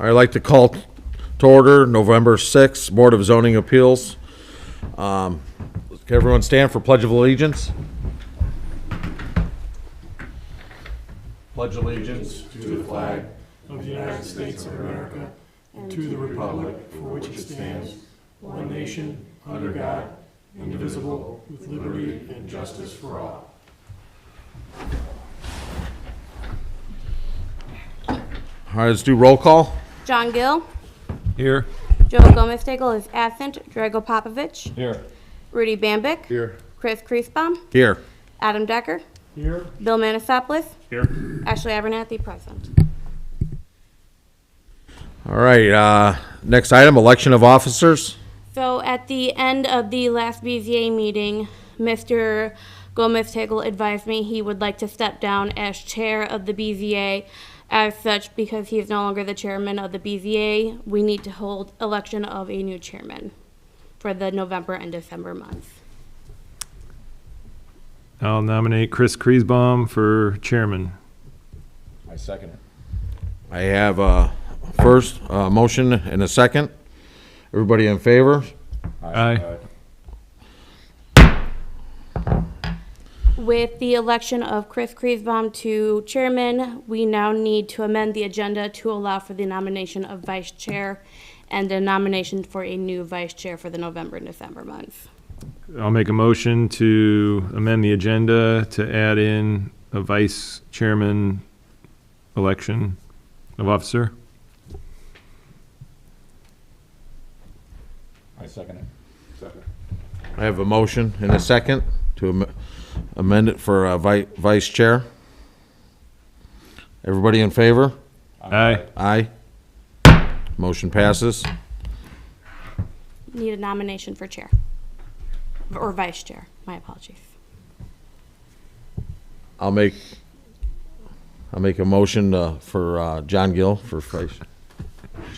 I'd like to call to order November 6th Board of Zoning Appeals. Can everyone stand for Pledge of Allegiance? Pledge allegiance To the flag of the United States of America and to the republic for which it stands, one nation, under God, indivisible, with liberty and justice for all. All right, let's do roll call. John Gill. Here. Joe Gomez-Stagel is absent. Drago Popovich. Here. Rudy Bambick. Here. Chris Kreisbaum. Here. Adam Decker. Here. Bill Manasopoulos. Here. Ashley Abernathy, present. All right, next item, election of officers. So at the end of the last BZA meeting, Mr. Gomez-Stagel advised me he would like to step down as chair of the BZA. As such, because he is no longer the chairman of the BZA, we need to hold election of a new chairman for the November and December months. I'll nominate Chris Kreisbaum for chairman. I second it. I have a first motion and a second. Everybody in favor? Aye. With the election of Chris Kreisbaum to chairman, we now need to amend the agenda to allow for the nomination of vice chair and a nomination for a new vice chair for the November and December months. I'll make a motion to amend the agenda to add in a vice chairman election of officer. I second it. Second. I have a motion and a second to amend it for vice chair. Everybody in favor? Aye. Aye. Motion passes. Need a nomination for chair. Or vice chair, my apologies. I'll make a motion for John Gill for vice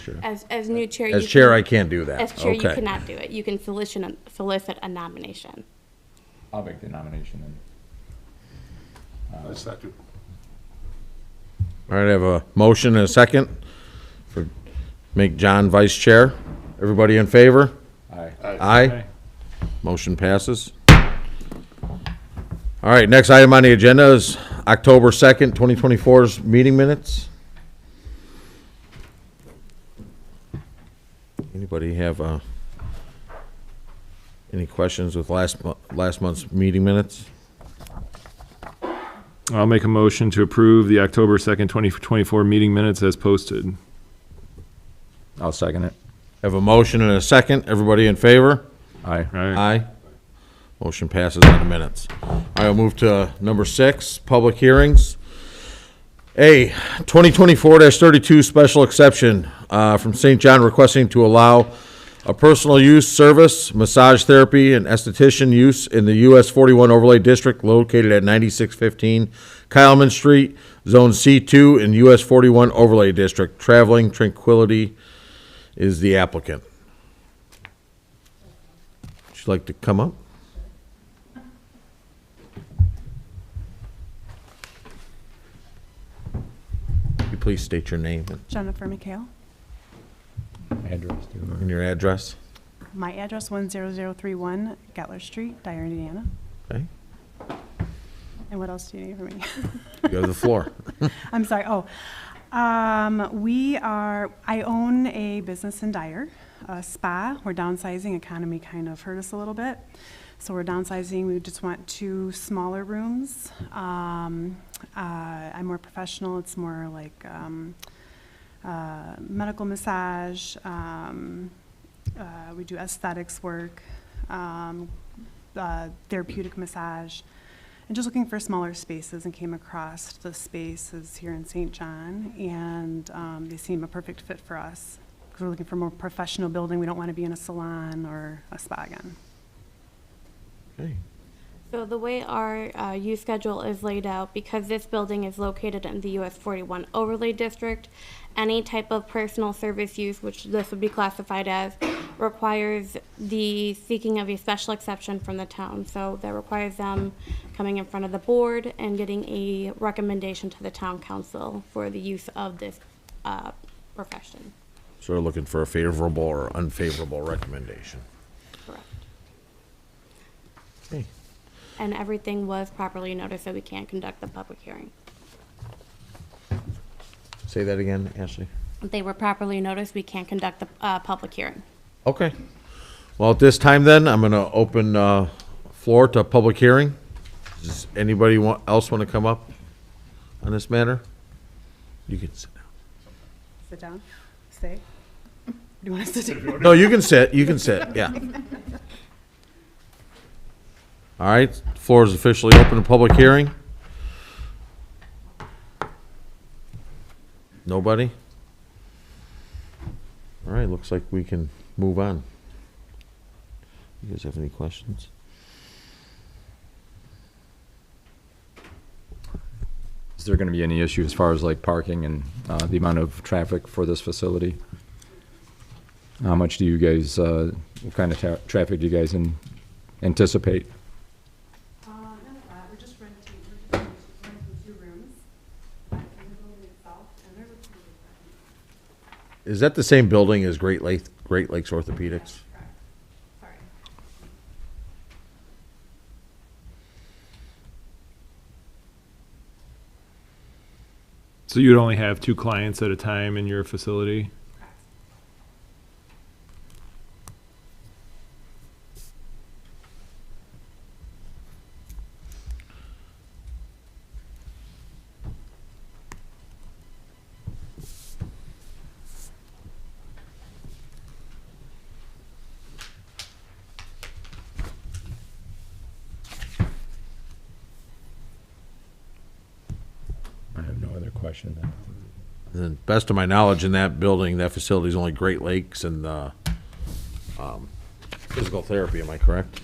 chair. As new chair. As you chair, can- I can't do that. As chair, you Okay. cannot do it. You can solicit a nomination. I'll make the nomination then. Second. All right, I have a motion and a second for make John vice chair. Everybody in favor? Aye. Aye. Motion passes. All right, next item on the agenda is October 2nd, 2024's meeting minutes. Anybody have any questions with last month's meeting minutes? I'll make a motion to approve the October 2nd, 2024 meeting minutes as posted. I'll second it. Have a motion and a second. Everybody in favor? Aye. Aye. Motion passes on the minutes. I'll move to number 6, public hearings. A, 2024-32 special exception from St. John requesting to allow a personal use service, massage therapy, and esthetician use in the US 41 overlay district located at 9615 Kyleman Street, Zone C2 in US 41 overlay district. Traveling Tranquility is the applicant. Would you like to come up? Could you please state your name Jennifer McHale. Address. and your address? My address 10031 Gatler Street, Dyer, Indiana. Okay, And what else do you need from me? you have the floor. I'm sorry. I own a business in Dyer, a spa. We're downsizing. Economy kind of hurt us a little bit. So we're downsizing. We just want 2 smaller rooms. I'm more professional. It's more like medical massage. We do aesthetics work, therapeutic massage, and just looking for smaller spaces, and came across the spaces here in St. John, and they seem a perfect fit for us because we're looking for a more professional building. We don't want to be in a salon or a spa again. Okay. So the way our use schedule is laid out, because this building is located in the US 41 overlay district, any type of personal service use, which this would be classified as, requires the seeking of a special exception from the town. So that requires them coming in front of the board and getting a recommendation to the town council for the use of this profession. So they're looking for a favorable or unfavorable recommendation. Correct. Okay. And everything was properly noticed, so we can't conduct the public hearing. Say that again, Ashley. They were properly noticed, we can't conduct the public hearing. Okay. Well, at this time then, I'm gonna open, floor to public hearing. Does anybody else want to come up on this matter? You can sit down. Sit down, stay. Do you want to sit down? No, you can sit, yeah. All right, floor is officially open to public hearing. Nobody? All right, looks like we can move on. You guys have any questions? Is there gonna be any issue as far as like parking and, the amount of traffic for this facility? How much do you guys, what kind of traffic do you guys anticipate? None of that, we're just renting 2 rooms in the building itself, and there's a few different. Is that the same building as Great Lakes Orthopedics? Correct. Sorry. So you'd only have 2 clients at a time in your facility? Correct. I have no other question then. And then, best of my knowledge, in that building, that facility is only Great Lakes and, physical therapy, am I correct?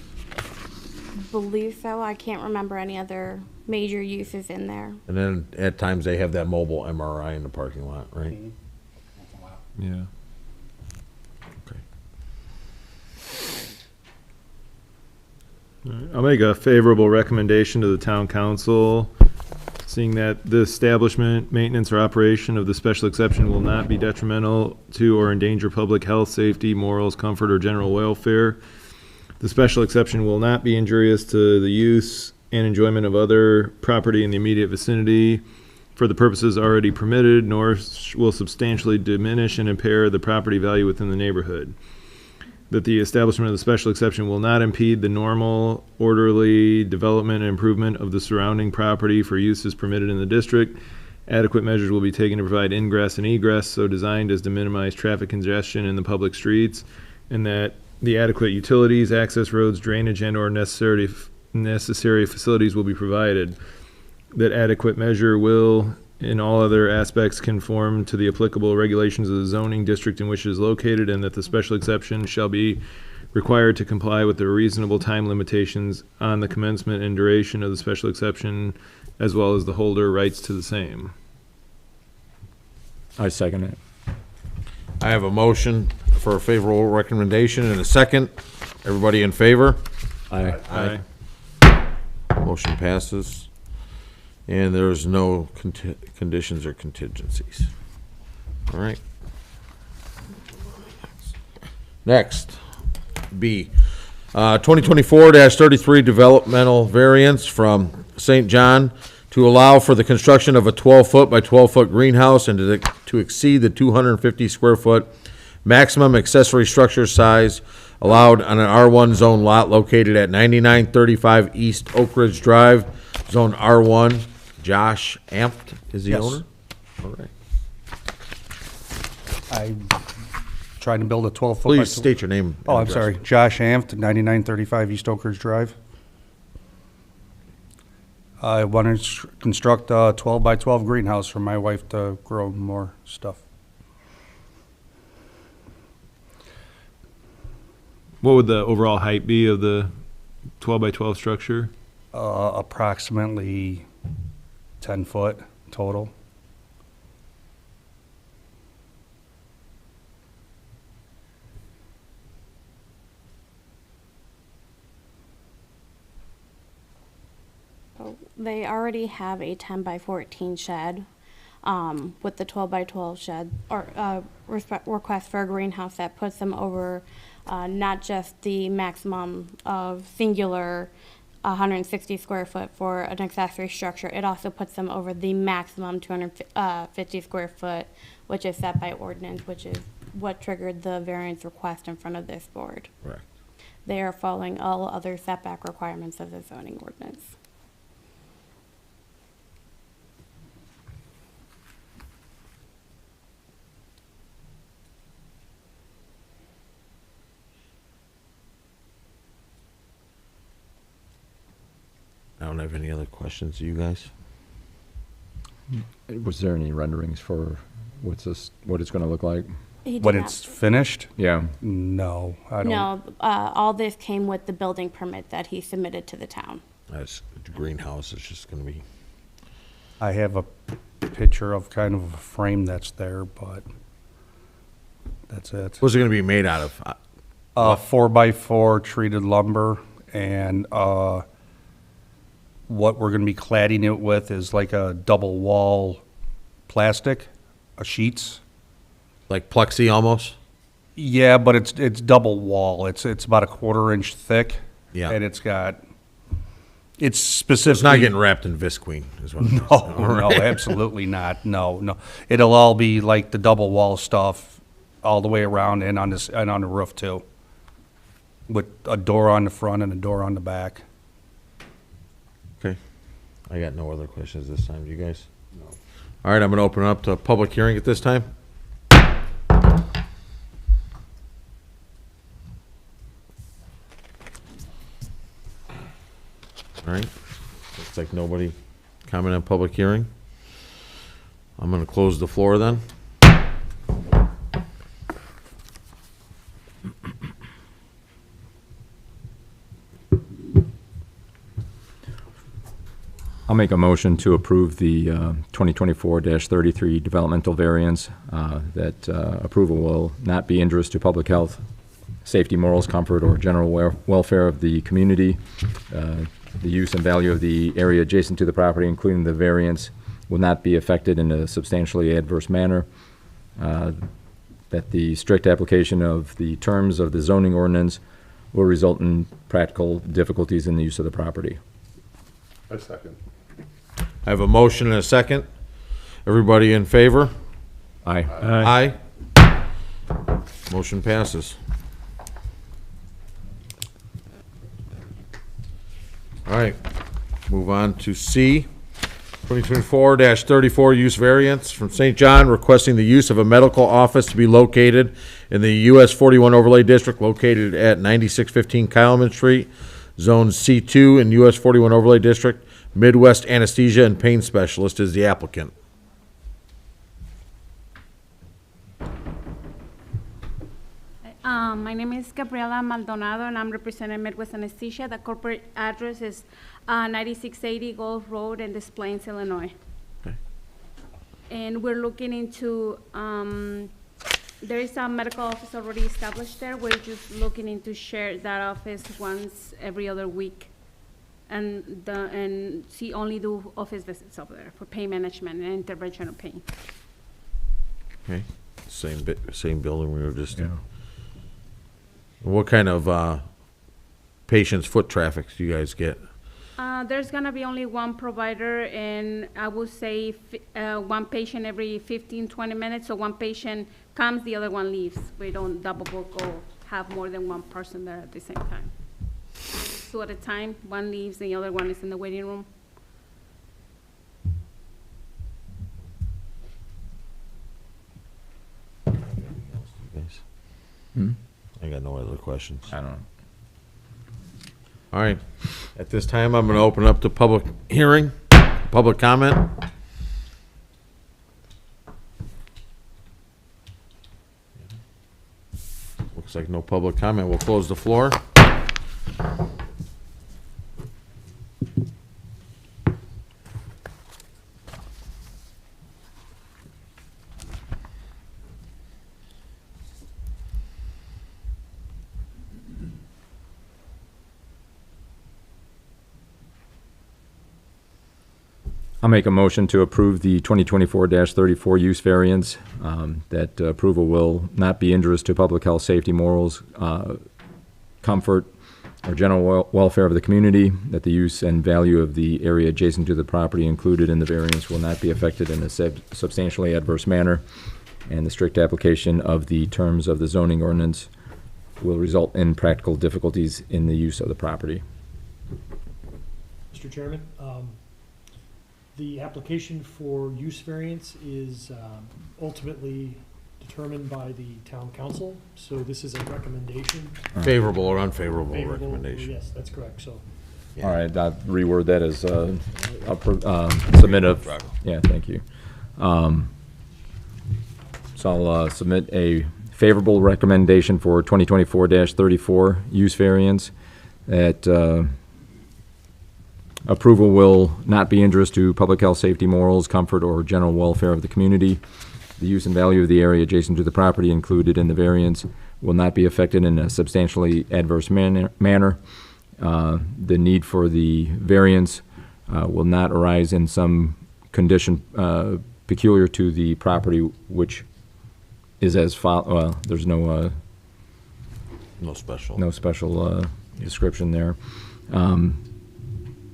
Believe so, I can't remember any other major uses in there. And then at times they have that mobile MRI in the parking lot, right? Yeah. Okay. All right, I'll make a favorable recommendation to the town council, seeing that the establishment, maintenance, or operation of the special exception will not be detrimental to or endanger public health, safety, morals, comfort, or general welfare. The special exception will not be injurious to the use and enjoyment of other property in the immediate vicinity for the purposes already permitted, nor will substantially diminish and impair the property value within the neighborhood. That the establishment of the special exception will not impede the normal, orderly development and improvement of the surrounding property for uses permitted in the district. Adequate measures will be taken to provide ingress and egress so designed as to minimize traffic congestion in the public streets, and that the adequate utilities, access roads, drainage, and/or necessary facilities will be provided. That adequate measure will, in all other aspects, conform to the applicable regulations of the zoning district in which it is located, and that the special exception shall be required to comply with the reasonable time limitations on the commencement and duration of the special exception, as well as the holder rights to the same. I second it. I have a motion for a favorable recommendation and a second. Everybody in favor? Aye. Motion passes. And there's no conditions or contingencies. All right. Next, B, 2024-33 developmental variance from St. John to allow for the construction of a 12-foot by 12-foot greenhouse and to exceed the 250 square foot maximum accessory structure size allowed on an R1 zone lot located at 9935 East Oak Ridge Drive, Zone R1. Josh Amft is the Yes. owner? All right. I'm trying to build a 12-foot. Please state your name. Oh, and I'm sorry. address. Josh Amft, 9935 East Oak Ridge Drive. I want to construct a 12 by 12 greenhouse for my wife to grow more stuff. What would the overall height be of the 12 by 12 structure? Approximately 10 foot total. So they already have a 10 by 14 shed. with the 12 by 12 shed, or request for a greenhouse that puts them over not just the maximum of singular 160 square foot for an accessory structure, it also puts them over the maximum 250 square foot, which is set by ordinance, which is what triggered the variance request in front of this board. Correct. They are following all other setback requirements of the zoning ordinance. I don't have any other questions, do you guys? Was there any renderings for what it's gonna look like? He did When not- it's finished? Yeah, No, I don't. No, all this came with the building permit that he submitted to the town. That's, the greenhouse is just gonna be, I have a picture of kind of a frame that's there, but that's it. what's it gonna be made out of? 4x4 treated lumber, and what we're gonna be cladding it with is like a double wall plastic, sheets. Like plexi almost? Yeah, but it's double wall. It's about a 1/4 inch thick. Yeah. And it's It's specifically. not getting wrapped in Visqueen, is what it is. Oh, no, absolutely not. No. It'll all be like the double wall stuff all the way around and on the roof too. With a door on the front and a door on the back. Okay. I got no other questions this time, do you guys? No. All right, I'm gonna open it up to a public hearing at this time. All right, looks like nobody comment on public hearing. I'm gonna close the floor then. I'll make a motion to approve the 2024-33 developmental variance, that approval will not be injurious to public health, safety, morals, comfort, or general welfare of the community. The use and value of the area adjacent to the property, including the variance, will not be affected in a substantially adverse manner. That the strict application of the terms of the zoning ordinance will result in practical difficulties in the use of the property. A second. I have a motion and a second. Everybody in favor? Aye. Aye. Motion passes. All right, move on to C, 2024-34 use variance from St. John requesting the use of a medical office to be located in the US 41 overlay district located at 9615 Kyleman Street, Zone C2 in US 41 overlay district. Midwest Anesthesia and Pain Specialist is the applicant. My name is Gabriela Maldonado, and I'm representing Midwest Anesthesia. The corporate address is 9680 Gulf Road in Des Plaines, Illinois. Okay. And we're looking into, there is a medical office already established there. We're just looking into share that office once every other week. And see only do office visits over there for pain management and intervention of pain. Okay, same building we were just in. What kind of patients' foot traffic do you guys get? There's gonna be only one provider, and I would say one patient every 15, 20 minutes. So one patient comes, the other one leaves. We don't double book or have more than one person there at the same time. 2 at a time, one leaves, the other one is in the waiting room. You guys? I got no other questions. I don't know. All right, at this time, I'm gonna open up to public hearing, public comment. Looks like no public comment. We'll close the floor. I'll make a motion to approve the 2024-34 use variance. That approval will not be injurious to public health, safety, morals, comfort, or general welfare of the community, that the use and value of the area adjacent to the property included in the variance will not be affected in a substantially adverse manner, and the strict application of the terms of the zoning ordinance will result in practical difficulties in the use of the property. Mr. Chairman, the application for use variance is ultimately determined by the town council, so this is a recommendation. Favorable or unfavorable Favorable, recommendation? Yes, that's correct, so. Yeah. All right, I'll reword that as submit a, yeah, thank you. So I'll submit a favorable recommendation for 2024-34 use variance, that approval will not be injurious to public health, safety, morals, comfort, or general welfare of the community. The use and value of the area adjacent to the property included in the variance will not be affected in a substantially adverse manner. The need for the variance will not arise in some condition peculiar to the property, which is as well, there's no No special. no special description there.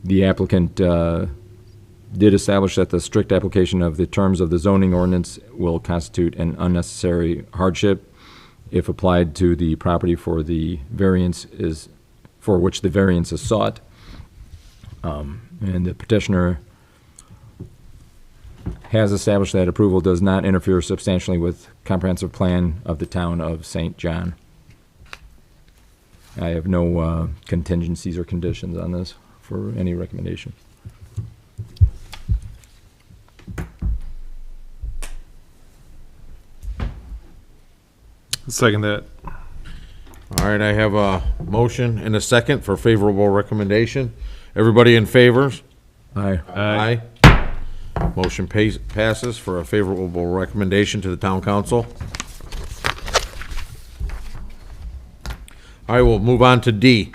The applicant did establish that the strict application of the terms of the zoning ordinance will constitute an unnecessary hardship if applied to the property for which the variance is sought. And the petitioner has established that approval does not interfere substantially with comprehensive plan of the town of St. John. I have no contingencies or conditions on this for any recommendation. Second that. All right, I have a motion and a second for favorable recommendation. Everybody in favor? Aye. Aye. Motion passes for a favorable recommendation to the town council. All right, we'll move on to D.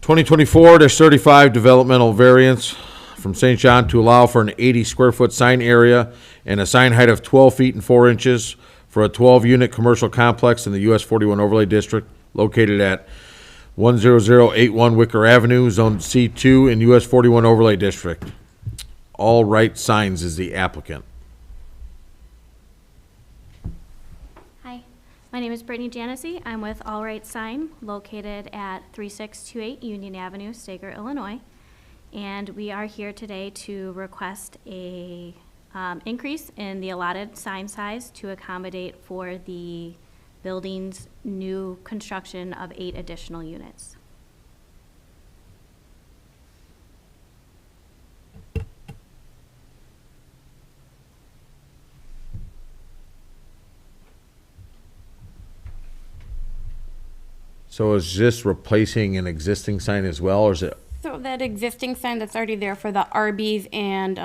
2024-35 developmental variance from St. John to allow for an 80 square foot sign area and a sign height of 12 feet and 4 inches for a 12-unit commercial complex in the US 41 overlay district located at 10081 Wicker Avenue, Zone C2 in US 41 overlay district. All Right Signs is the applicant. Hi, my name is Brittany Janessi. I'm with All Right Sign, located at 3628 Union Avenue, Stager, Illinois. And we are here today to request a increase in the allotted sign size to accommodate for the building's new construction of 8 additional units. So is this replacing an existing sign as well, or is it? So that existing sign that's already there for the Arby's and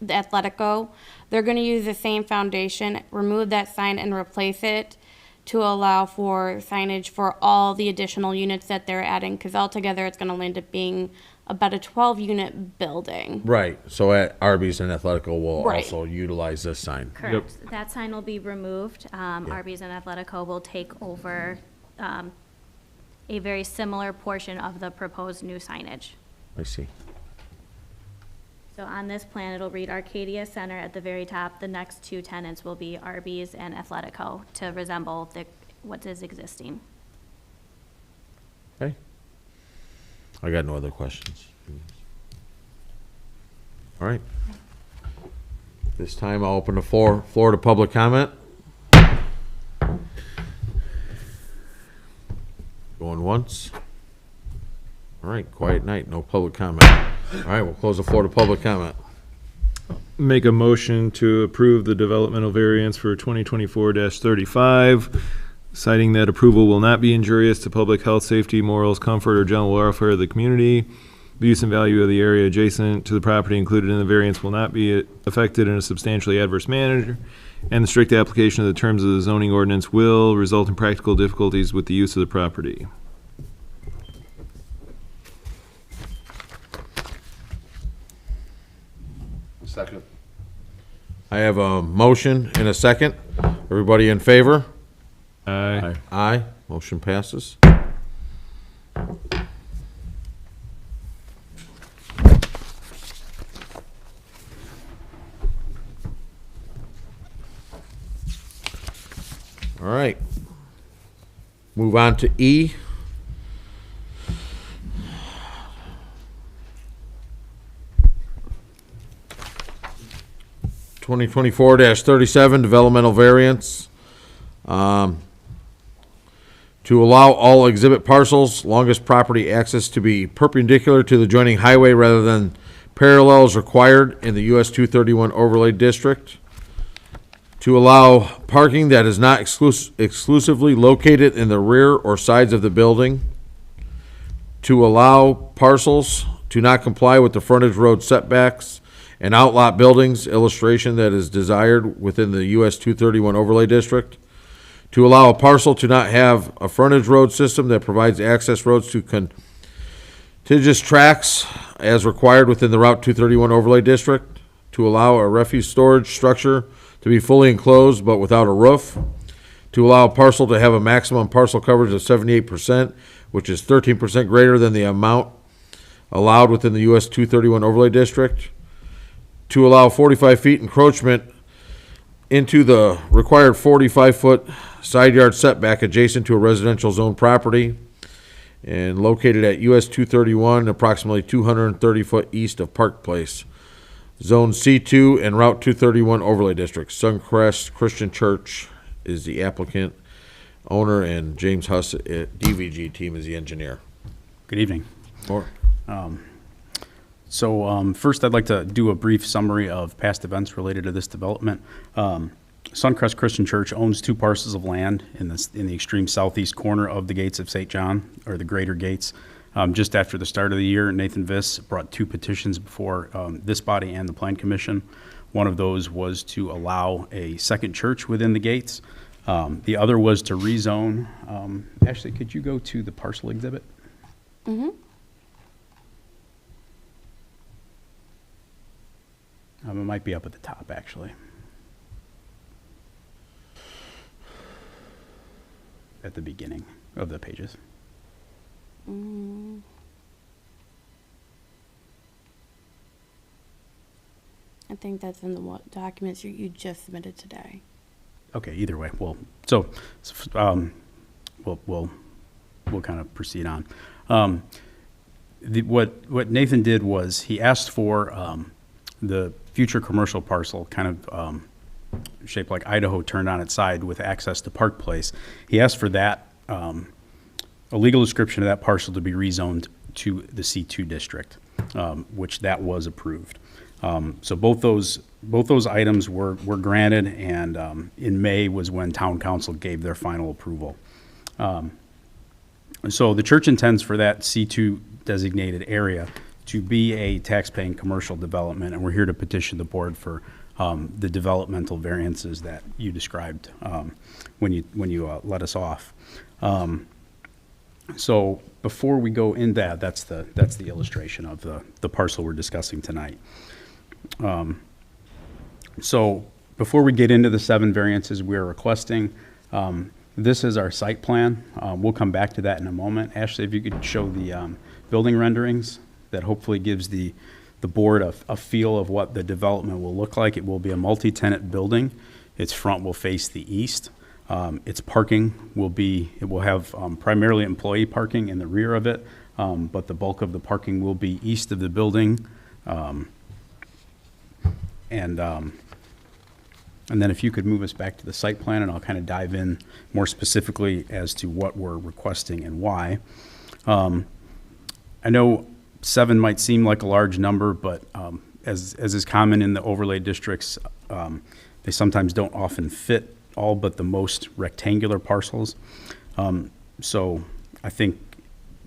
the Athletico, they're going to use the same foundation, remove that sign and replace it to allow for signage for all the additional units that they're adding, because altogether it's going to end up being about a 12-unit building. Right, so at Arby's and Athletico will Right. also utilize this sign. Correct. That sign will be removed. Arby's and Athletico will take over a very similar portion of the proposed new signage. I see. So on this plan, it'll read Arcadia Center at the very top. The next 2 tenants will be Arby's and Athletico to resemble what is existing. Okay. I got no other questions. All right. This time I'll open the floor to public comment. Going once. All right, quiet night, no public comment. All right, we'll close the floor to public comment. Make a motion to approve the developmental variance for 2024-35, citing that approval will not be injurious to public health, safety, morals, comfort, or general welfare of the community. The use and value of the area adjacent to the property included in the variance will not be affected in a substantially adverse manner, and the strict application of the terms of the zoning ordinance will result in practical difficulties with the use of the property. I have a motion and a second. Everybody in favor? Aye. Aye. Motion passes. All right. Move on to E. Twenty 37 developmental variance. To allow all exhibit parcels, longest property access to be perpendicular to the joining highway rather than parallel is required in the US 231 overlay district. To allow parking that is not exclusively located in the rear or sides of the building. To allow parcels to not comply with the frontage road setbacks and outlot buildings, illustration that is desired within the US 231 overlay district. To allow a parcel to not have a frontage road system that provides access roads to contiguous tracks as required within the Route 231 overlay district. To allow a refuse storage structure to be fully enclosed but without a roof. To allow a parcel to have a maximum parcel coverage of 78%, which is 13% greater than the amount allowed within the US 231 overlay district. To allow 45 feet encroachment into the required 45-foot side yard setback adjacent to a residential zone property and located at US 231, approximately 230 foot east of Park Place. Zone C2 and Route 231 overlay district. Suncrest Christian Church is the applicant, owner, and James Huss at DVG team is the engineer. Good evening. Or First, I'd like to do a brief summary of past events related to this development. Suncrest Christian Church owns 2 parcels of land in the extreme southeast corner of the Gates of St. John, or the Greater Gates. Just after the start of the year, Nathan Viss brought 2 petitions before this body and the Plan Commission. One of those was to allow a second church within the gates. The other was to rezone. Ashley, could you go to the parcel exhibit? Mm-hmm. It might be up at the top, actually. At the beginning of the pages. I think that's in the documents you just submitted today. Okay, either way, we'll kind of proceed on. What Nathan did was he asked for the future commercial parcel, kind of shaped like Idaho, turned on its side with access to Park Place. He asked for that, a legal description of that parcel to be rezoned to the C2 district, which that was approved. So both those items were granted, and in May was when Town Council gave their final approval. So the church intends for that C2 designated area to be a tax-paying commercial development, and we're here to petition the board for the developmental variances that you described when you let us off. So before we go in that's the illustration of the parcel we're discussing tonight. So before we get into the 7 variances we're requesting, this is our site plan. We'll come back to that in a moment. Ashley, if you could show the building renderings, that hopefully gives the board a feel of what the development will look like. It will be a multi-tenant building. Its front will face the east. Its parking will have primarily employee parking in the rear of it, but the bulk of the parking will be east of the building. And then if you could move us back to the site plan, and I'll kind of dive in more specifically as to what we're requesting and why. I know 7 might seem like a large number, but as is common in the overlay districts, they sometimes don't often fit all but the most rectangular parcels. So I think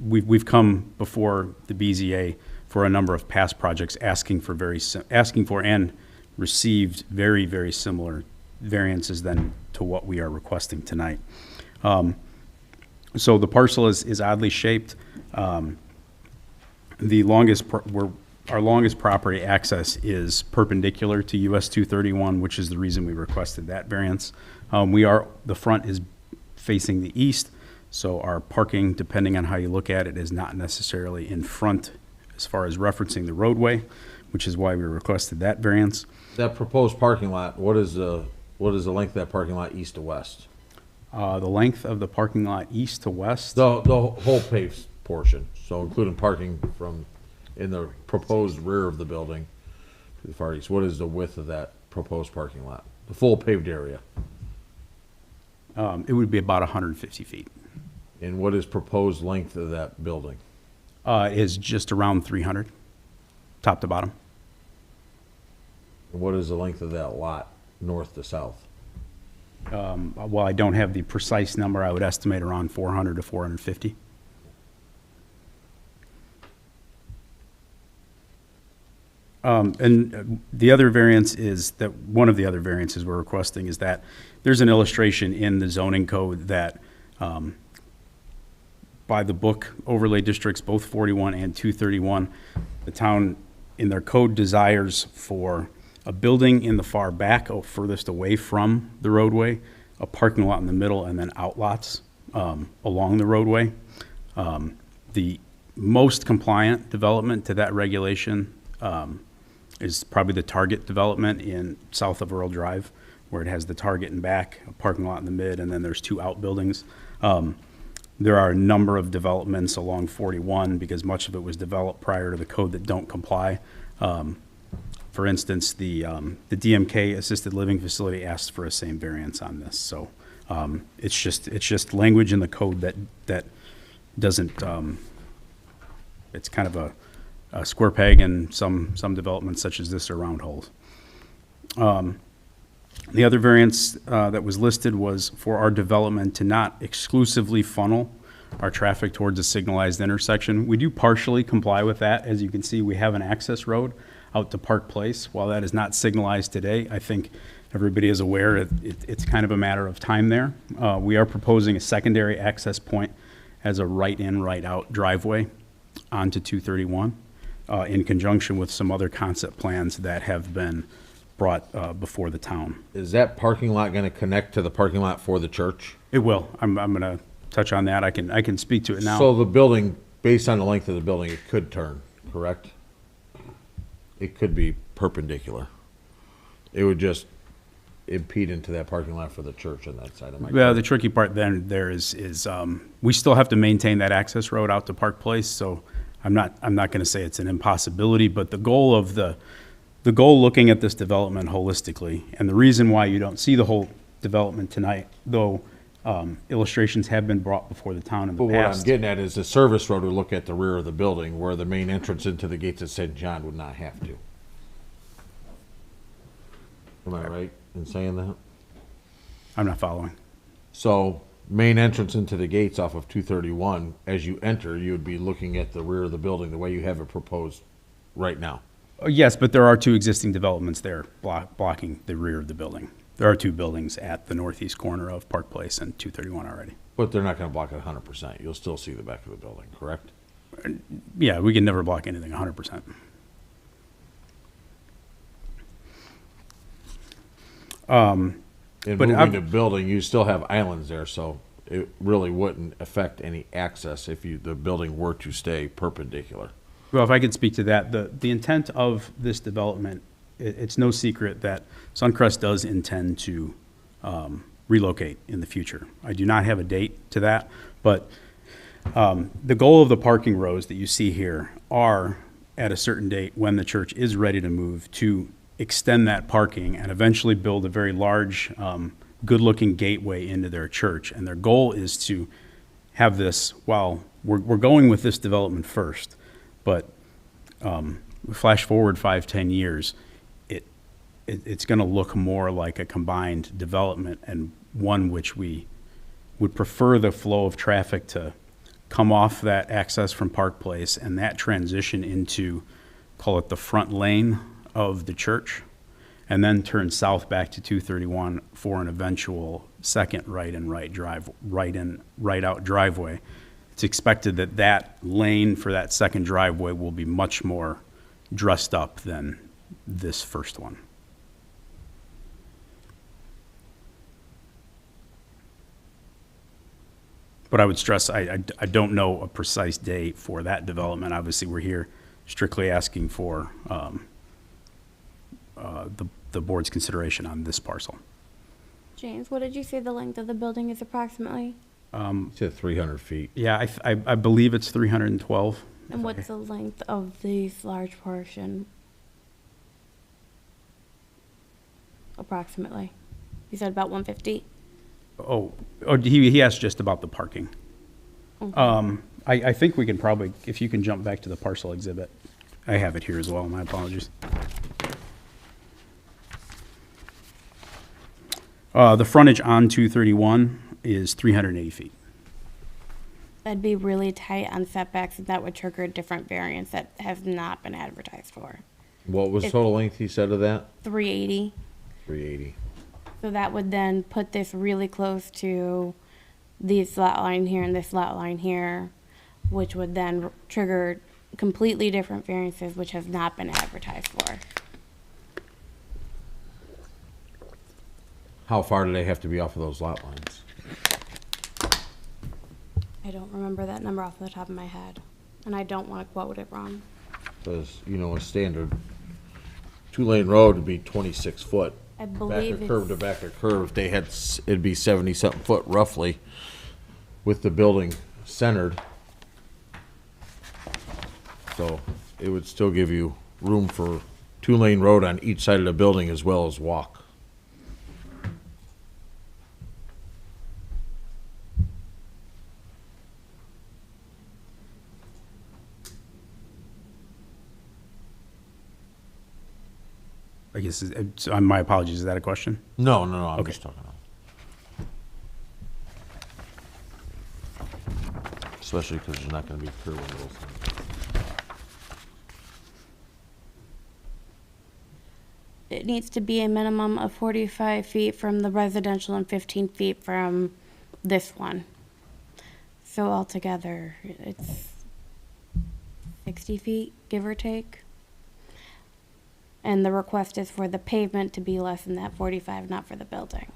we've come before the BZA for a number of past projects asking for and received very, very similar variances than to what we are requesting tonight. So the parcel is oddly shaped. The longest, we're our longest property access is perpendicular to US 231, which is the reason we requested that variance. The front is facing the east, so our parking, depending on how you look at it, is not necessarily in front as far as referencing the roadway, which is why we requested that variance. That proposed parking lot, what is the length of that parking lot east to west? The length of the parking lot east to west, The whole paved portion, so including parking in the proposed rear of the building to the far east. What is the width of that proposed parking lot? The full paved area? it would be about 150 feet. And what is proposed length of that building? Is just around 300, top to bottom. And what is the length of that lot, north to south? Well, I don't have the precise number. I would estimate around 400 to 450. The other variance is that, one of the other variances we're requesting is that there's an illustration in the zoning code that by the book overlay districts, both 41 and 231, the town in their code desires for a building in the far back or furthest away from the roadway, a parking lot in the middle, and then outlots along the roadway. The most compliant development to that regulation is probably the Target development in south of Earl Drive, where it has the Target in back, a parking lot in the mid, and then there's two outbuildings. There are a number of developments along 41 because much of it was developed prior to the code that don't comply. For instance, the DMK assisted living facility asked for a same variance on this. So it's just language in the code that doesn't. It's kind of a square peg, and some developments such as this are round holes. The other variance that was listed was for our development to not exclusively funnel our traffic towards a signalized intersection. We do partially comply with that. As you can see, we have an access road out to Park Place. While that is not signalized today, I think everybody is aware it's kind of a matter of time there. We are proposing a secondary access point as a right-in, right-out driveway onto 231 in conjunction with some other concept plans that have been brought before the town. Is that parking lot gonna connect to the parking lot for the church? It will. I'm gonna touch on that. I can speak to it now. So the building, based on the length of the building, it could turn, correct? It could be perpendicular. It would just impede into that parking lot for the church on that side of my. Well, the tricky part then there is we still have to maintain that access road out to Park Place. So I'm not going to say it's an impossibility, but the goal looking at this development holistically, and the reason why you don't see the whole development tonight, though illustrations have been brought before the town in the But what I'm past. getting at is the service road would look at the rear of the building where the main entrance into the gates of St. John would not have to. Am I right in saying that? I'm not following. So, main entrance into the gates off of 231, as you enter, you would be looking at the rear of the building the way you have it proposed right now. Yes, but there are two existing developments there blocking the rear of the building. There are two buildings at the northeast corner of Park Place and 231 already. But they're not gonna block it 100%. You'll still see the back of the building, correct? Yeah, we can never block anything 100%. And But moving I've- the building, you still have islands there, so it really wouldn't affect any access if the building were to stay perpendicular. Well, if I could speak to that, the intent of this development, it's no secret that Suncrest does intend to relocate in the future. I do not have a date to that, but the goal of the parking rows that you see here are at a certain date when the church is ready to move to extend that parking and eventually build a very large, good-looking gateway into their church. And their goal is to have this, well, we're going with this development first, but flash forward 5-10 years, it's going to look more like a combined development, and one which we would prefer the flow of traffic to come off that access from Park Place and that transition into, call it the front lane of the church, and then turn south back to 231 for an eventual second right out driveway. It's expected that lane for that second driveway will be much more dressed up than this first one. But I would stress, I don't know a precise date for that development. Obviously, we're here strictly asking for the board's consideration on this parcel. James, what did you say the length of the building is approximately? To 300 feet. Yeah, I believe it's 312. And what's the length of this large portion? Approximately. You said about 150? Oh, he asked just about the parking. I think we can probably, if you can jump back to the parcel exhibit. I have it here as well, my apologies. The frontage on 231 is 380 feet. That'd be really tight on setbacks, and that would trigger a different variance that has not been advertised for. What was total length he said of that? 380. 380. So that would then put this really close to this lot line here and this lot line here, which would then trigger completely different variances, which has not been advertised for. How far do they have to be off of those lot lines? I don't remember that number off the top of my head, and I don't want to quote it wrong. Because, you know, a standard two-lane road would be 26 foot. I Back believe of curve to it's, back of curve, if they had, it'd be 70-something foot roughly with the building centered. So it would still give you room for two-lane road on each side of the building as well as walk. I guess, so my apologies, is that a question? No, I'm Okay. just talking about. Especially because there's not gonna be curb on those. it needs to be a minimum of 45 feet from the residential and 15 feet from this one. So altogether, it's 60 feet, give or take. And the request is for the pavement to be less than that 45, not for the building.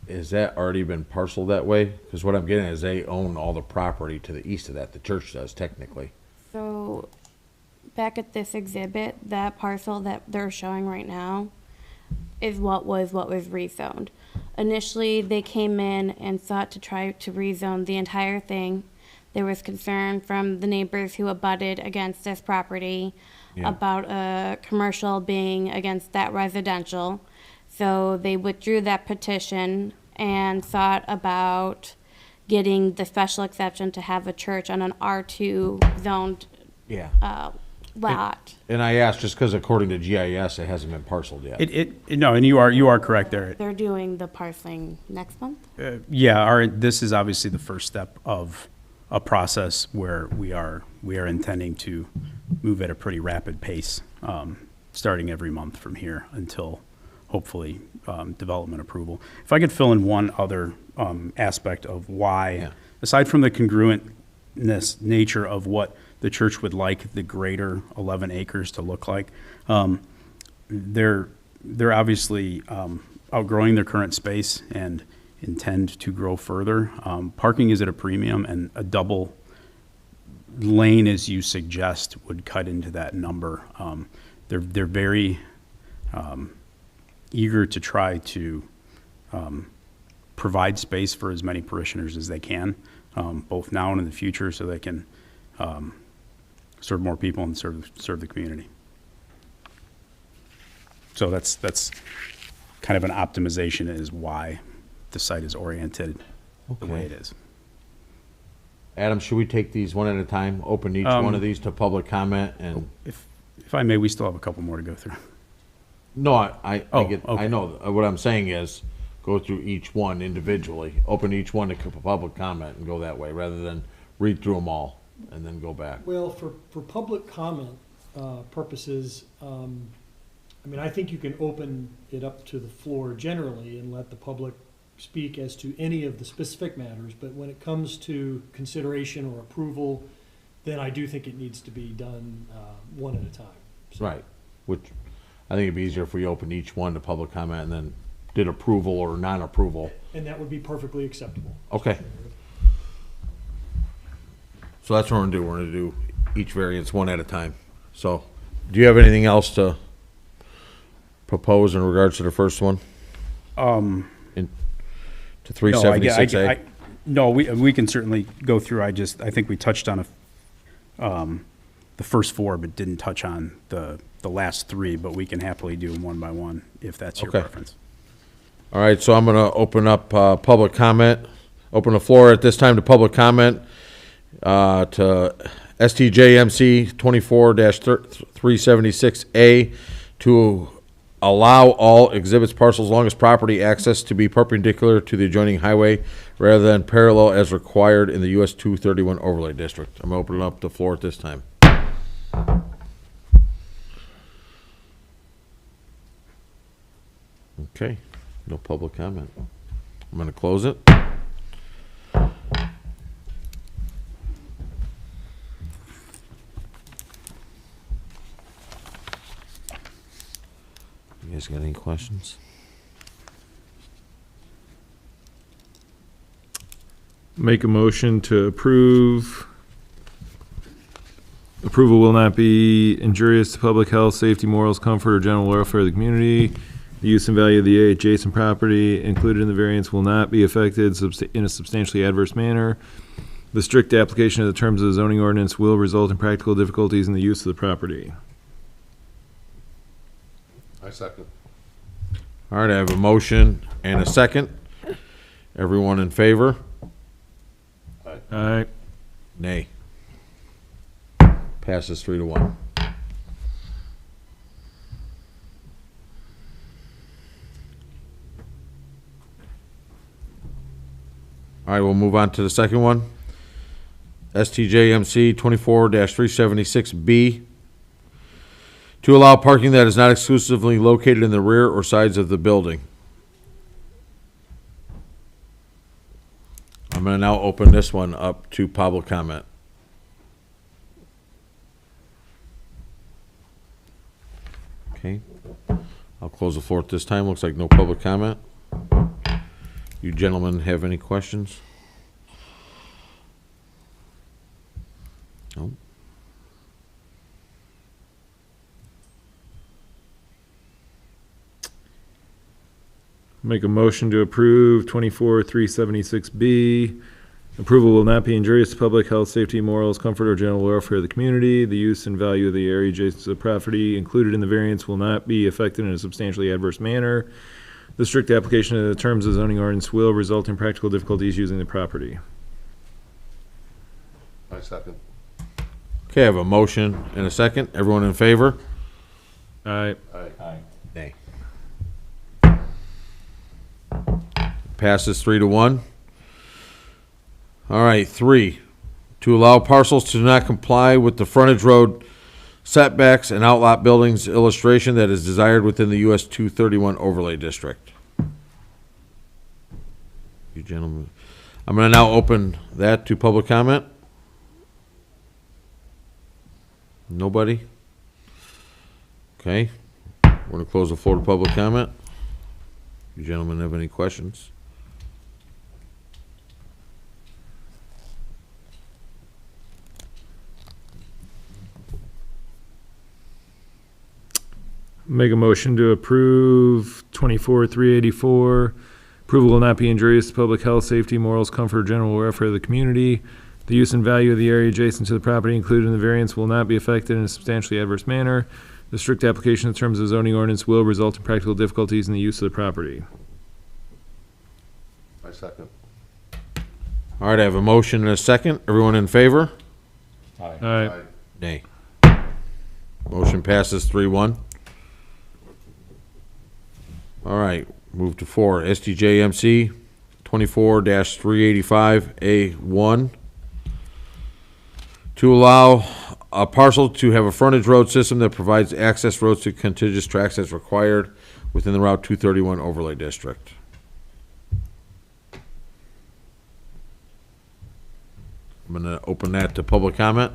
Is that already been parceled that way? Because what I'm getting is they own all the property to the east of that. The church does technically. So, back at this exhibit, that parcel that they're showing right now is what was rezoned. Initially, they came in and sought to try to rezone the entire thing. There was concern from the neighbors who abutted against this property Yeah. about a commercial being against that residential. So they withdrew that petition and thought about getting the special exception to have a church on an R2 zoned Yeah. lot. And I asked just because according to GIS, it hasn't been parceled yet. No, and you are correct there. They're doing the parceling next month? Yeah, this is obviously the first step of a process where we are intending to move at a pretty rapid pace, starting every month from here until hopefully development approval. If I could fill in one other aspect of why, Yeah. aside from the congruentness nature of what the church would like the greater 11 acres to look like, they're obviously outgrowing their current space and intend to grow further. Parking is at a premium, and a double lane, as you suggest, would cut into that number. They're very eager to try to provide space for as many parishioners as they can, both now and in the future, so they can serve more people and serve the community. So that's kind of an optimization is why the site is oriented the way it is. Adam, should we take these one at a time? Open each one of these to public comment and? If I may, we still have a couple more to go through. No, I get, okay. I know, what I'm saying is, go through each one individually, open each one to public comment and go that way, rather than read through them all and then go back. Well, for public comment, purposes, I mean, I think you can open it up to the floor generally and let the public speak as to any of the specific matters, but when it comes to consideration or approval, then I do think it needs to be done one at a time. So- Right, which I think it'd be easier if we opened each one to public comment and then did approval or non-approval. And that would be perfectly acceptable. Okay. So that's what we're gonna do. We're gonna do each variance one at a time. So, do you have anything else to propose in regards to the first one? To three No, seventy-six A? No, we can certainly go through. I think we touched on the first four, but didn't touch on the last three, but we can happily do them one by one if that's your Okay. preference. All right, so I'm gonna open up, public comment. Open the floor at this time to public comment, to STJMC 24-376A to allow all exhibits, parcels, along as property access to be perpendicular to the adjoining highway rather than parallel as required in the US 231 overlay district. I'm opening up the floor at this time. Okay, no public comment. I'm gonna close it. You guys got any questions? Make a motion to approve. Approval will not be injurious to public health, safety, morals, comfort, or general welfare of the community. The use and value of the adjacent property included in the variance will not be affected in a substantially adverse manner. The strict application of the terms of the zoning ordinance will result in practical difficulties in the use of the property. I second. All right, I have a motion and a second. Everyone in favor? Aye. Nay. Passes 3-1. All right, we'll move on to the second one. STJMC 24-376B. To allow parking that is not exclusively located in the rear or sides of the building. I'm gonna now open this one up to public comment. Okay, I'll close the floor at this time. Looks like no public comment. You gentlemen have any questions? No? Make a motion to approve 24-376B. Approval will not be injurious to public health, safety, morals, comfort, or general welfare of the community. The use and value of the area adjacent to the property included in the variance will not be affected in a substantially adverse manner. The strict application of the terms of zoning ordinance will result in practical difficulties using the property. I second. Okay, I have a motion and a second. Everyone in favor? Aye. Aye. Nay. Passes 3-1. All right, 3, to allow parcels to not comply with the frontage road setbacks and outlot buildings illustration that is desired within the US 231 overlay district. You gentlemen, I'm gonna now open that to public comment. Nobody? Okay, we're gonna close the floor to public comment. You gentlemen have any questions? Make a motion to approve 24-384. Approval will not be injurious to public health, safety, morals, comfort, or general welfare of the community. The use and value of the area adjacent to the property included in the variance will not be affected in a substantially adverse manner. The strict application of terms of zoning ordinance will result in practical difficulties in the use of the property. I second. All right, I have a motion and a second. Everyone in favor? Aye. Nay. Motion passes 3-1. All right, move to 4, STJMC 24-385A1. To allow a parcel to have a frontage road system that provides access roads to contiguous tracts as required within the Route 231 overlay district. I'm gonna open that to public comment.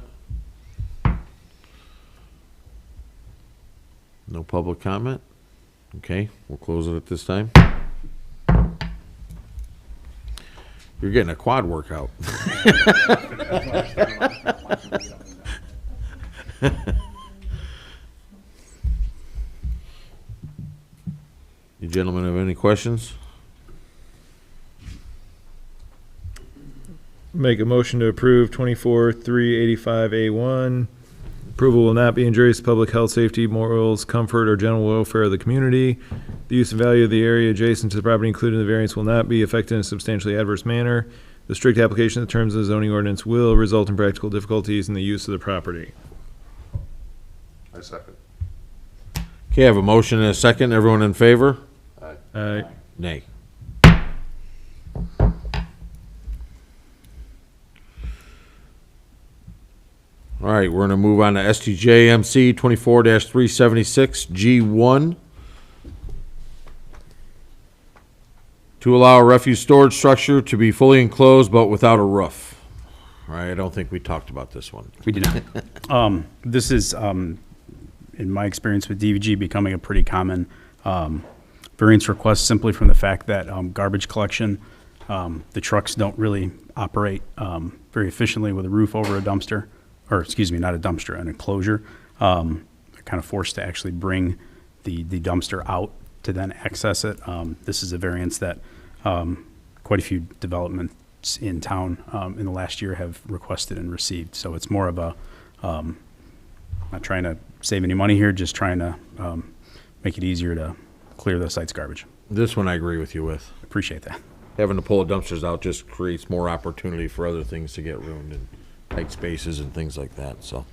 No public comment? Okay, we'll close it at this time. You're getting a quad workout. You gentlemen have any questions? Make a motion to approve 24-385A1. Approval will not be injurious to public health, safety, morals, comfort, or general welfare of the community. The use and value of the area adjacent to the property included in the variance will not be affected in a substantially adverse manner. The strict application of the terms of the zoning ordinance will result in practical difficulties in the use of the property. I second. Okay, I have a motion and a second. Everyone in favor? Aye. Nay. All right, we're gonna move on to STJMC 24-376 G1. To allow a refuse storage structure to be fully enclosed but without a roof. All right, I don't think we talked about this one. We did not. This is, in my experience with DVG, becoming a pretty common variance request simply from the fact that garbage collection, the trucks don't really operate very efficiently with a roof over a dumpster, or excuse me, not a dumpster, an enclosure. They're kind of forced to actually bring the dumpster out to then access it. This is a variance that quite a few developments in town in the last year have requested and received. So it's more of a, not trying to save any money here, just trying to make it easier to clear the site's garbage. This one I agree with you with. Appreciate that. Having to pull the dumpsters out just creates more opportunity for other things to get ruined and tight spaces and things like that, so.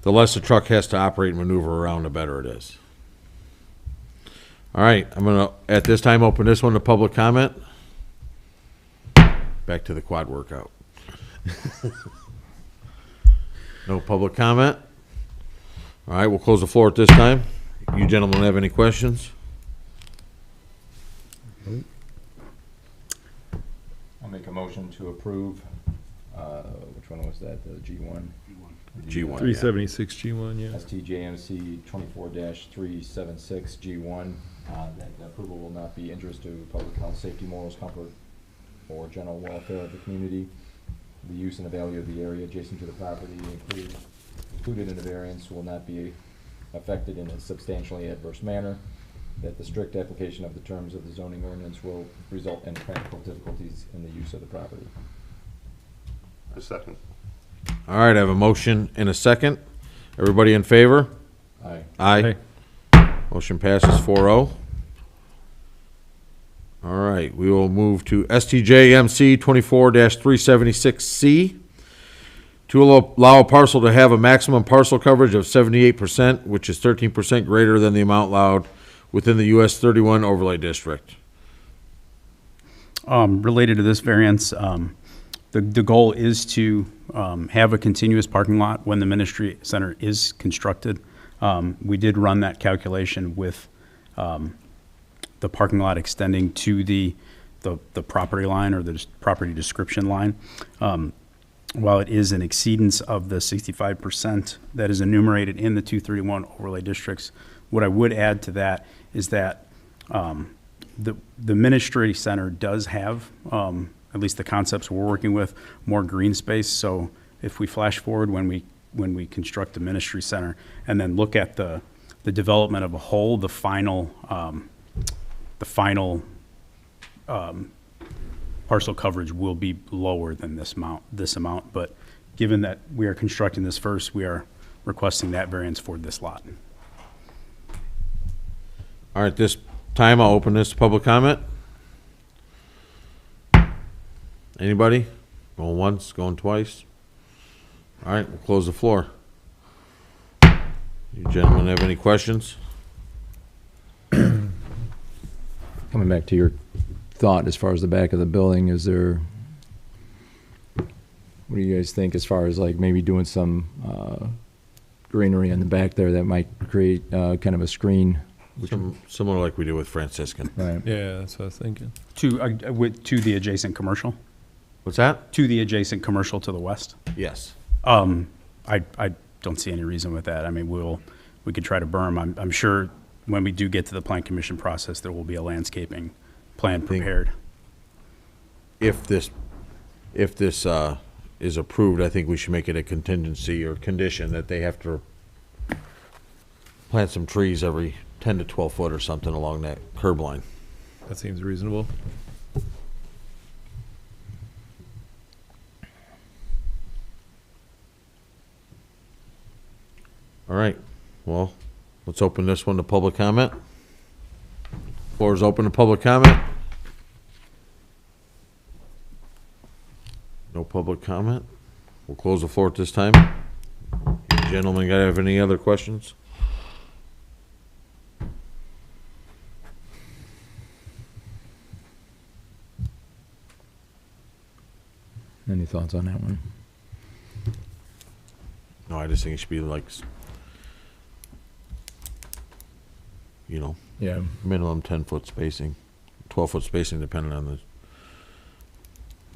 The less the truck has to operate and maneuver around, the better it is. All right, I'm gonna, at this time, open this one to public comment. Back to the quad workout. No public comment? All right, we'll close the floor at this time. You gentlemen have any questions? I'll make a motion to approve, which one was that, the G1? G1. 376 G1, yeah. STJMC 24-376 G1, that the approval will not be injurious to public health, safety, morals, comfort, or general welfare of the community. The use and the value of the area adjacent to the property included in the variance will not be affected in a substantially adverse manner. That the strict application of the terms of the zoning ordinance will result in practical difficulties in the use of the property. I second. All right, I have a motion and a second. Everybody in favor? Aye. Aye. Motion passes 4-0. All right, we will move to STJMC 24-376C. To allow a parcel to have a maximum parcel coverage of 78%, which is 13% greater than the amount allowed within the US 31 overlay district. Related to this variance, the goal is to have a continuous parking lot when the ministry center is constructed. We did run that calculation with the parking lot extending to the property line or the property description line. While it is an exceedance of the 65% that is enumerated in the 231 overlay districts, what I would add to that is that the ministry center does have, at least the concepts we're working with, more green space. So if we flash forward when we construct the ministry center and then look at the development of a whole, the final parcel coverage will be lower than this amount. But given that we are constructing this first, we are requesting that variance for this lot. All right, this time I'll open this to public comment. Anybody? Going once, going twice? All right, we'll close the floor. You gentlemen have any questions? Coming back to your thought as far as the back of the building, is there, What do you guys think as far as like maybe doing some greenery in the back there that might create kind of a screen? Similar like we do with Franciscan. Right. Yeah, that's what I was thinking. To the adjacent commercial, What's that? to the adjacent commercial to the west. Yes. I don't see any reason with that. I mean, we could try to berm. I'm sure when we do get to the plan commission process, there will be a landscaping plan prepared. If this is approved, I think we should make it a contingency or condition that they have to plant some trees every 10 to 12 foot or something along that curb line. That seems reasonable. All right, well, let's open this one to public comment. Floor is open to public comment. No public comment. We'll close the floor at this time. Gentlemen, gotta have any other questions? Any thoughts on that one? No, I just think it should be like, Yeah. minimum 10-foot spacing, 12-foot spacing, depending on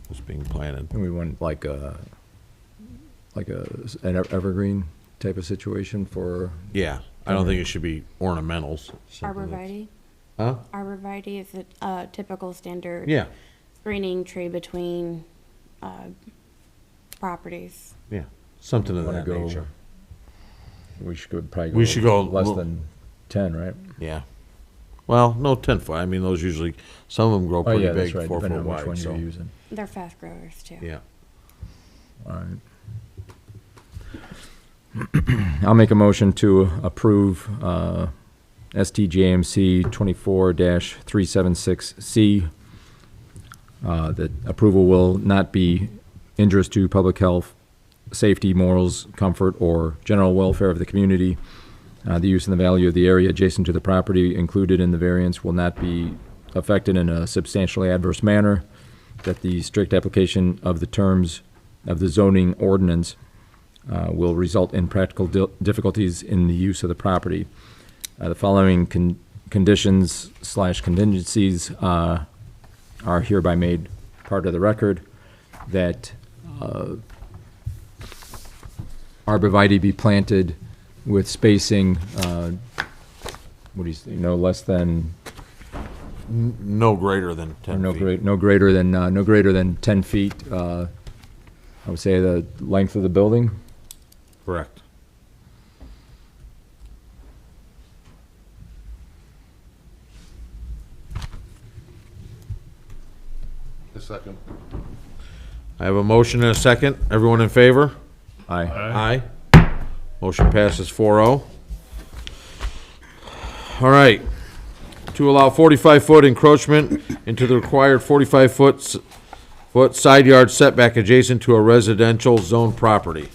what's being planted. And we want like an evergreen type of situation for, Yeah, I don't think it should be ornamentals. something that's- Arborvitae. Huh? Arborvitae is a typical standard Yeah, screening tree between properties. yeah, something of wanna that go- nature. we should probably go. We should go less little- than 10, right? Yeah. Well, no 10-foot. I mean, those usually, some of them grow Oh, pretty yeah, big, that's right, 4 depending foot on which wide, one so, you're using. They're fast growers too. yeah. All right. I'll make a motion to approve STJMC 24-376C. That approval will not be injurious to public health, safety, morals, comfort, or general welfare of the community. The use and the value of the area adjacent to the property included in the variance will not be affected in a substantially adverse manner. That the strict application of the terms of the zoning ordinance will result in practical difficulties in the use of the property. The following conditions / contingencies are hereby made part of the record. That arborvitae be planted with spacing, what do you say, no less than, No greater than or 10 no feet. no greater than 10 feet, I would say the length of the building. Correct. A second. I have a motion and a second. Everyone in favor? Aye. Aye. Motion passes 4-0. All right. To allow 45-foot encroachment into the required 45-foot side yard setback adjacent to a residential zone property.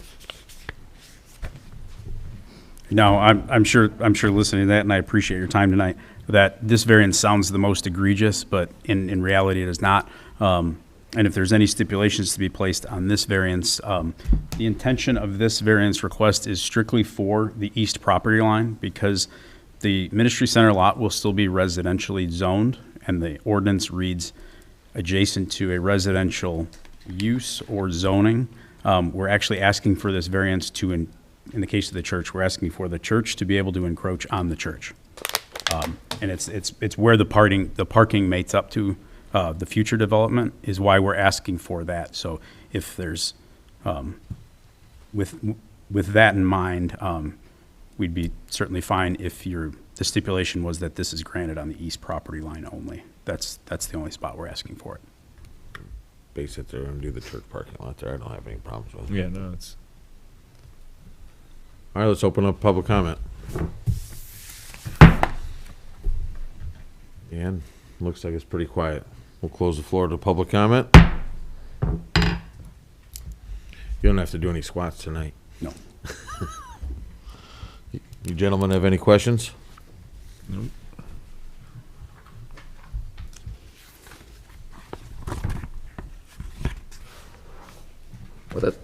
No, I'm sure listening to that, and I appreciate your time tonight, that this variance sounds the most egregious, but in reality, it is not. And if there's any stipulations to be placed on this variance, the intention of this variance request is strictly for the east property line, because the Ministry Center lot will still be residentially zoned, and the ordinance reads adjacent to a residential use or zoning. We're actually asking for this variance to, in the case of the church, we're asking for the church to be able to encroach on the church. And it's where the parking mates up to the future development is why we're asking for that. So if there's, with that in mind, we'd be certainly fine if the stipulation was that this is granted on the east property line only. That's the only spot we're asking for it. Base it there and do the church parking lot there. I don't have any problems with it. Yeah, no, it's, All right, let's open up public comment. And looks like it's pretty quiet. We'll close the floor to public comment. You don't have to do any squats tonight. No. You gentlemen have any questions? nope. But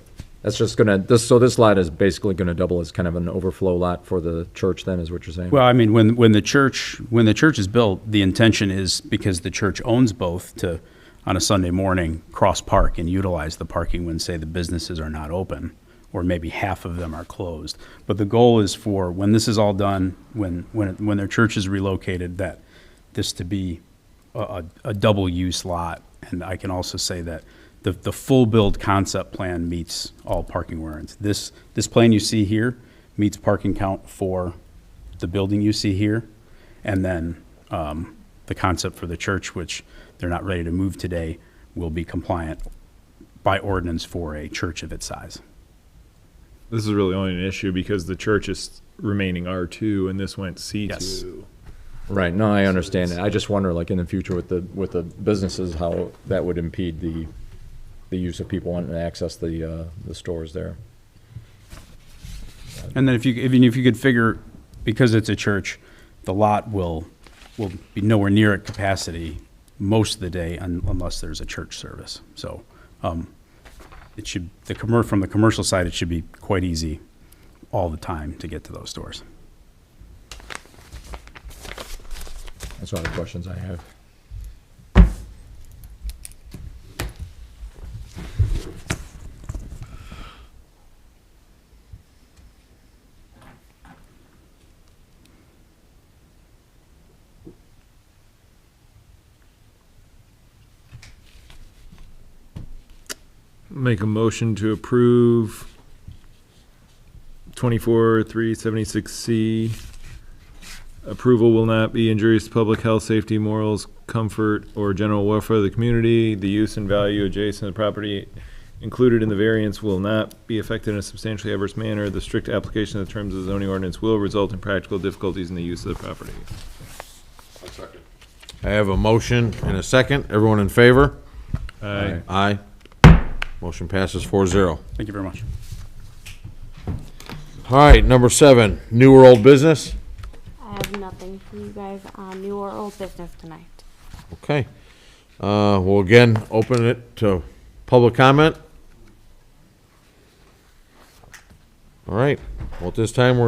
that's just gonna, so this lot is basically gonna double as kind of an overflow lot for the church then, is what you're saying? Well, I mean, when the church is built, the intention is, because the church owns both, to, on a Sunday morning, cross-park and utilize the parking when, say, the businesses are not open, or maybe half of them are closed. But the goal is for, when this is all done, when their church is relocated, that this to be a double-use lot. And I can also say that the full build concept plan meets all parking warrants. This plan you see here meets parking count for the building you see here. And then the concept for the church, which they're not ready to move today, will be compliant by ordinance for a church of its size. This is really only an issue because the church is remaining R2 and this went C2. Yes. Right, no, I understand. I just wonder, like, in the future with the businesses, how that would impede the use of people wanting to access the stores there. And then if you could figure, because it's a church, the lot will be nowhere near at capacity most of the day unless there's a church service. So it should, from the commercial side, it should be quite easy all the time to get to those stores. That's all the questions I have. Make a motion to approve 24-376C. Approval will not be injurious to public health, safety, morals, comfort, or general welfare of the community. The use and value adjacent to the property included in the variance will not be affected in a substantially adverse manner. The strict application of the terms of the zoning ordinance will result in practical difficulties in the use of the property. A second. I have a motion and a second. Everyone in favor? Aye. Aye. Motion passes 4-0. Thank you very much. All right, number 7, new or old business? I have nothing for you guys on new or old business tonight. Okay. We'll again open it to public comment. All right. Well, at this time, we're